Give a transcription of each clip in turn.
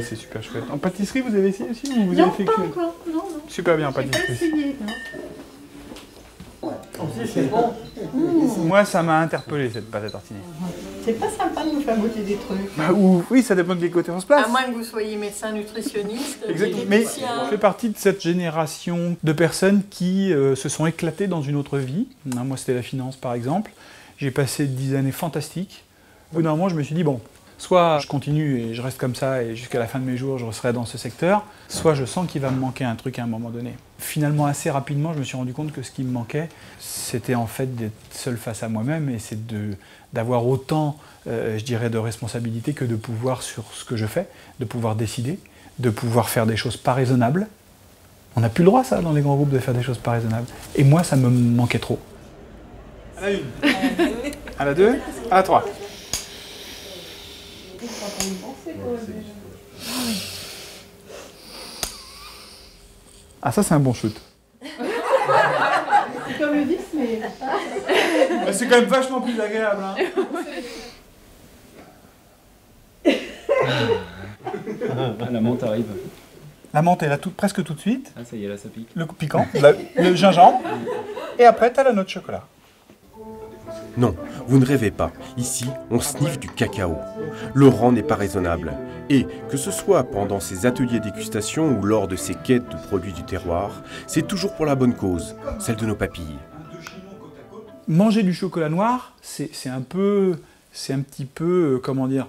C'est super chouette. En pâtisserie, vous avez essayé aussi ou vous Non, avez fait pas que... encore. Non. Super bien en J'ai pas pâtisserie. essayé, non. C'est bon. Moi, ça m'a interpellé cette pâte à tartiner. C'est pas sympa de nous faire goûter des trucs. Bah, oui, ça dépend de quel côté on se place. À moins que vous soyez médecin nutritionniste, Exactement. Mais diététicien. je fais partie de cette génération de personnes qui se sont éclatées dans une autre vie. Moi, c'était la finance, par exemple. J'ai passé 10 années fantastiques. Au bout d'un moment, je me suis dit, bon, soit je continue et je reste comme ça et jusqu'à la fin de mes jours, je serai dans ce secteur, soit je sens qu'il va me manquer un truc à un moment donné. Finalement, assez rapidement, je me suis rendu compte que ce qui me manquait, c'était en fait d'être seul face à moi-même et c'est d'avoir autant, je dirais, de responsabilité que de pouvoir sur ce que je fais, de pouvoir décider, de pouvoir faire des choses pas raisonnables. On n'a plus le droit, ça, dans les grands groupes, de faire des choses pas raisonnables. Et moi, ça me manquait trop. À la 1. À la 2. À la 3. Ah, ça, c'est un bon shoot. C'est comme le 10, mais... C'est quand même vachement plus agréable. Hein. La menthe arrive. La menthe est là presque tout de suite. Ah, ça y est, là, ça pique. Le piquant, le gingembre. Et après, t'as la noix de chocolat. Non, vous ne rêvez pas. Ici, on sniffe du cacao. Le rang n'est pas raisonnable. Et que ce soit pendant ces ateliers dégustation ou lors de ces quêtes de produits du terroir, c'est toujours pour la bonne cause, celle de nos papilles. Manger du chocolat noir, c'est un petit peu, comment dire,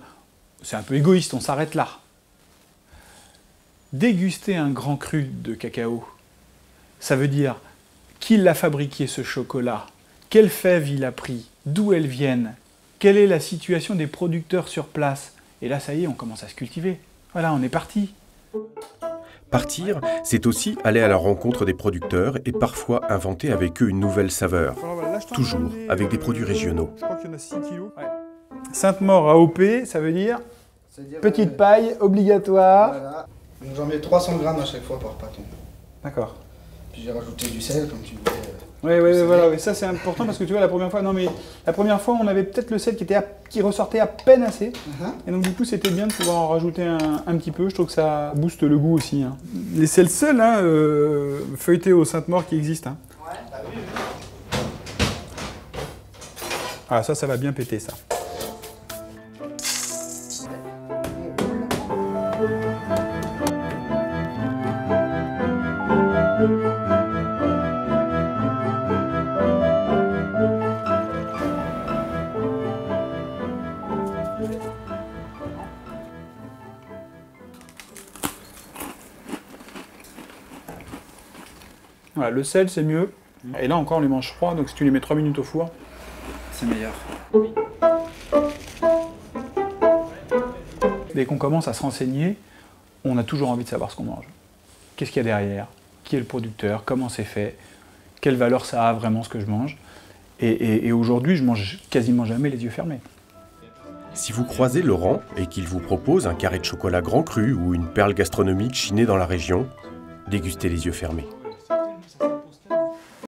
c'est un peu égoïste, on s'arrête là. Déguster un grand cru de cacao, ça veut dire qui l'a fabriqué ce chocolat, quelle fève il a pris, d'où elles viennent, quelle est la situation des producteurs sur place. Et là, ça y est, on commence à se cultiver. Voilà, on est parti. Partir, c'est aussi aller à la rencontre des producteurs et parfois inventer avec eux une nouvelle saveur. Toujours avec des produits régionaux. Je crois qu'il y en a 6 kilos. Ouais. Sainte-Maure AOP, ça veut dire petite paille obligatoire. Voilà. Donc j'en mets 300 grammes à chaque fois par pâton. D'accord. Puis j'ai rajouté du sel comme tu voulais. Oui, voilà, oui. Ça c'est important parce que tu vois la première fois, on avait peut-être le sel qui ressortait à peine assez. Et donc du coup c'était bien de pouvoir en rajouter un petit peu. Je trouve que ça booste le goût aussi. Hein. Et c'est le seul feuilleté au Sainte-Maure qui existe. Hein. Ouais, bah oui. Ah ça va bien péter ça. Voilà, le sel c'est mieux. Et là encore on les mange froids, donc si tu les mets 3 minutes au four, C'est meilleur. dès qu'on commence à se renseigner, on a toujours envie de savoir ce qu'on mange. Qu'est-ce qu'il y a derrière? Qui est le producteur? Comment c'est fait? Quelle valeur ça a vraiment ce que je mange? Et aujourd'hui, je mange quasiment jamais les yeux fermés. Si vous croisez Laurent et qu'il vous propose un carré de chocolat grand cru ou une perle gastronomique chinée dans la région, dégustez les yeux fermés.